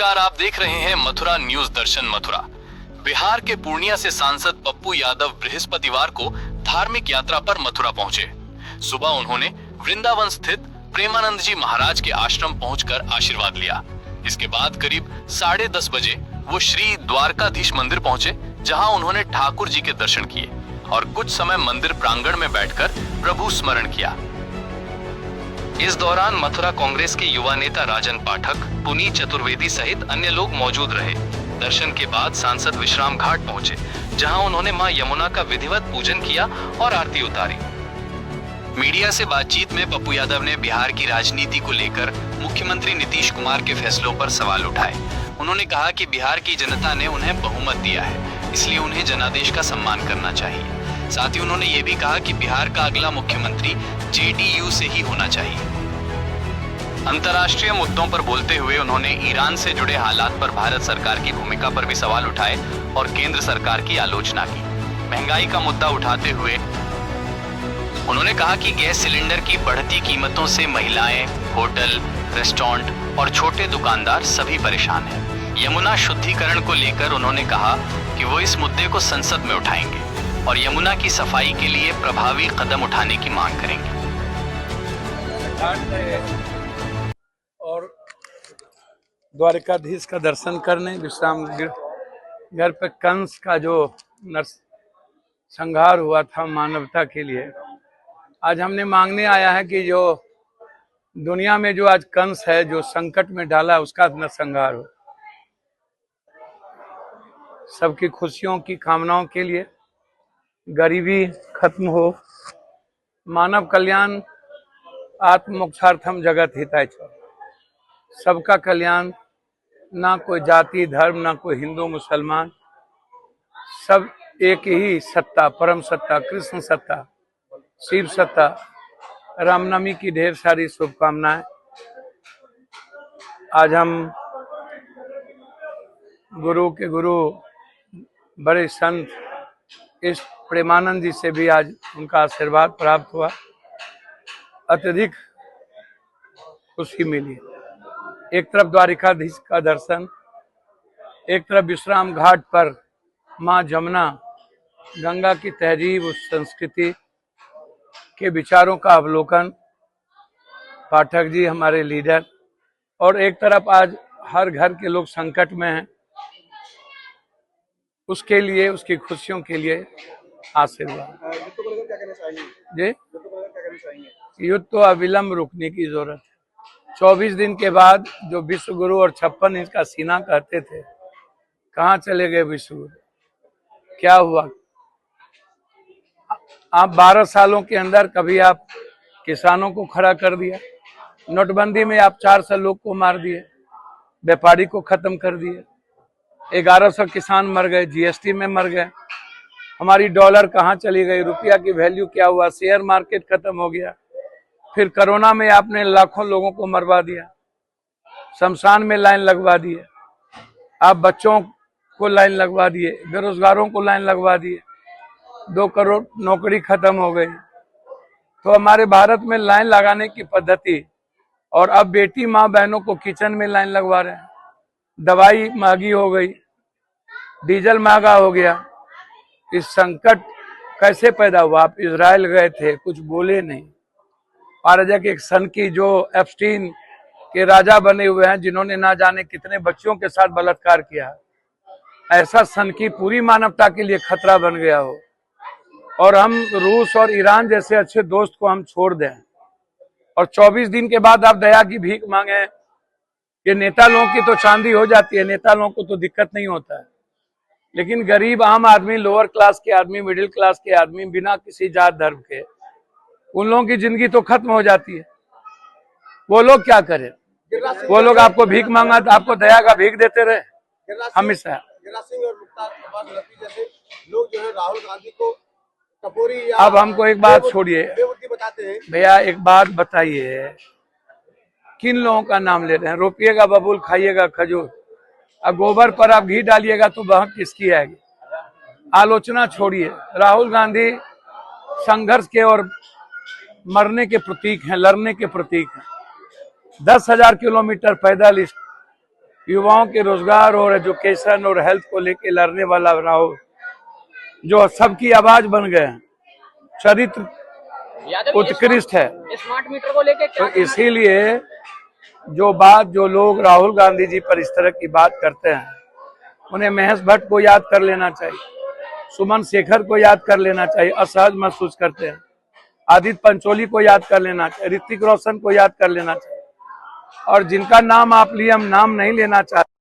नमस्कार, आप देख रहे हैं मथुरा न्यूज दर्शन मथुरा। बिहार के पूर्णिया से सांसद पप्पू यादव बृहस्पतिवार को धार्मिक यात्रा पर मथुरा पहुंचे। सुबह उन्होंने वृंदावन स्थित प्रेमानंद जी महाराज के आश्रम पहुंचकर आशीर्वाद लिया। इसके बाद करीब 10:30 बजे वो श्री द्वारकाधीश मंदिर पहुंचे, जहां उन्होंने ठाकुर जी के दर्शन किए और कुछ समय मंदिर प्रांगण में बैठकर प्रभु स्मरण किया। इस दौरान मथुरा कांग्रेस के युवा नेता राजन पाठक, पुनीत चतुर्वेदी सहित अन्य लोग मौजूद रहे। दर्शन के बाद सांसद विश्राम घाट पहुंचे, जहां उन्होंने मां यमुना का विधिवत पूजन किया और आरती उतारी। मीडिया से बातचीत में पप्पू यादव ने बिहार की राजनीति को लेकर मुख्यमंत्री नीतीश कुमार के फैसलों पर सवाल उठाए। उन्होंने कहा कि बिहार की जनता ने उन्हें बहुमत दिया है, इसलिए उन्हें जनादेश का सम्मान करना चाहिए। साथ ही उन्होंने ये भी कहा कि बिहार का अगला मुख्यमंत्री जेडीयू से ही होना चाहिए। अंतर्राष्ट्रीय मुद्दों पर बोलते हुए उन्होंने ईरान से जुड़े हालात पर भारत सरकार की भूमिका पर भी सवाल उठाए और केंद्र सरकार की आलोचना की। महंगाई का मुद्दा उठाते हुए उन्होंने कहा कि गैस सिलेंडर की बढ़ती कीमतों से महिलाएं, होटल, रेस्टोरेंट और छोटे दुकानदार सभी परेशान हैं। यमुना शुद्धिकरण को लेकर उन्होंने कहा कि वो इस मुद्दे को संसद में उठाएंगे और यमुना की सफाई के लिए प्रभावी कदम उठाने की मांग करेंगे। और द्वारकाधीश का दर्शन करने विश्राम घर पे कंस का जो संहार हुआ था मानवता के लिए, आज हमने मांगने आया है कि जो दुनिया में जो आज कंस है, जो संकट में डाला, उसका नरसंहार हो। सबकी खुशियों की कामनाओं के लिए गरीबी खत्म हो, मानव कल्याण, आत्मोक्षार्थम जगत हिताय च। सबका कल्याण, ना कोई जाति धर्म, ना कोई हिंदू मुसलमान, सब एक ही सत्ता, परम सत्ता, कृष्ण सत्ता, शिव सत्ता। रामनवमी की ढेर सारी शुभकामनाएं। आज हम गुरु के गुरु बड़े संत इस प्रेमानंद जी से भी आज उनका आशीर्वाद प्राप्त हुआ, अत्यधिक खुशी मिली। एक तरफ द्वारकाधीश का दर्शन, एक तरफ विश्राम घाट पर मां जमुना, गंगा की तहजीब, उस संस्कृति के विचारों का अवलोकन, पाठक जी हमारे लीडर, और एक तरफ आज हर घर के लोग संकट में हैं, उसके लिए, उसकी खुशियों के लिए आशीर्वाद। जी, युद्ध तो अविलंब रुकने की जरूरत है। 24 दिन के बाद जो विश्व गुरु और 56 इंच का सीना कहते थे, कहाँ चले गए विश्व गुरु? क्या हुआ? आप 12 सालों के अंदर कभी आप किसानों को खड़ा कर दिया, नोटबंदी में आप 400 लोग को मार दिए, व्यापारी को खत्म कर दिए, 1100 किसान मर गए, जीएसटी में मर गए। हमारी डॉलर कहाँ चली गई, रुपया की वैल्यू क्या हुआ, शेयर मार्केट खत्म हो गया। फिर कोरोना में आपने लाखों लोगों को मरवा दिया, शमशान में लाइन लगवा दिए, आप बच्चों को लाइन लगवा दिए, बेरोजगारों को लाइन लगवा दिए, 2 करोड़ नौकरी खत्म हो गई। तो हमारे भारत में लाइन लगाने की पद्धति, और अब बेटी माँ बहनों को किचन में लाइन लगवा रहे हैं। दवाई महंगी हो गई, डीजल महंगा हो गया। इस संकट कैसे पैदा हुआ? आप इजराइल गए थे, कुछ बोले नहीं। पारजक एक सन की जो एप्स्टीन के राजा बने हुए हैं, जिन्होंने ना जाने कितने बच्चों के साथ बलात्कार किया, ऐसा सन की पूरी मानवता के लिए खतरा बन गया हो, और हम रूस और ईरान जैसे अच्छे दोस्त को हम छोड़ दें, और 24 दिन के बाद आप दया की भीख मांगे। ये नेता लोगों की तो चांदी हो जाती है, नेता लोगों को तो दिक्कत नहीं होता है, लेकिन गरीब आम आदमी, लोअर क्लास के आदमी, मिडिल क्लास के आदमी, बिना किसी जात धर्म के, उन लोगों की जिंदगी तो खत्म हो जाती है। वो लोग क्या करें? वो लोग आपको भीख मांगा तो आपको दया का भीख देते रहे हमेशा। लोग जो है राहुल गांधी को टपोरी, अब हमको एक बात छोड़िए भैया, एक बात बताइए, किन लोगों का नाम ले रहे हैं? रोपिएगा बबूल, खाइएगा खजूर, अब गोबर पर आप घी डालिएगा तो बहक किसकी आएगी? आलोचना छोड़िए। राहुल गांधी संघर्ष के और मरने के प्रतीक हैं, लड़ने के प्रतीक हैं। 10,000 किलोमीटर पैदल इस युवाओं के रोजगार और एजुकेशन और हेल्थ को लेके लड़ने वाला राहुल, जो सबकी आवाज बन गए हैं, चरित्र उत्कृष्ट है। स्मार्ट मीटर को लेके तो इसीलिए जो लोग राहुल गांधी जी पर इस तरह की बात करते हैं, उन्हें महेश भट्ट को याद कर लेना चाहिए, सुमन शेखर को याद कर लेना चाहिए, असहज महसूस करते हैं, आदित्य पंचोली को याद कर लेना चाहिए, ऋतिक रोशन को याद कर लेना चाहिए, और जिनका नाम आप लिए हम नाम नहीं लेना चाहते।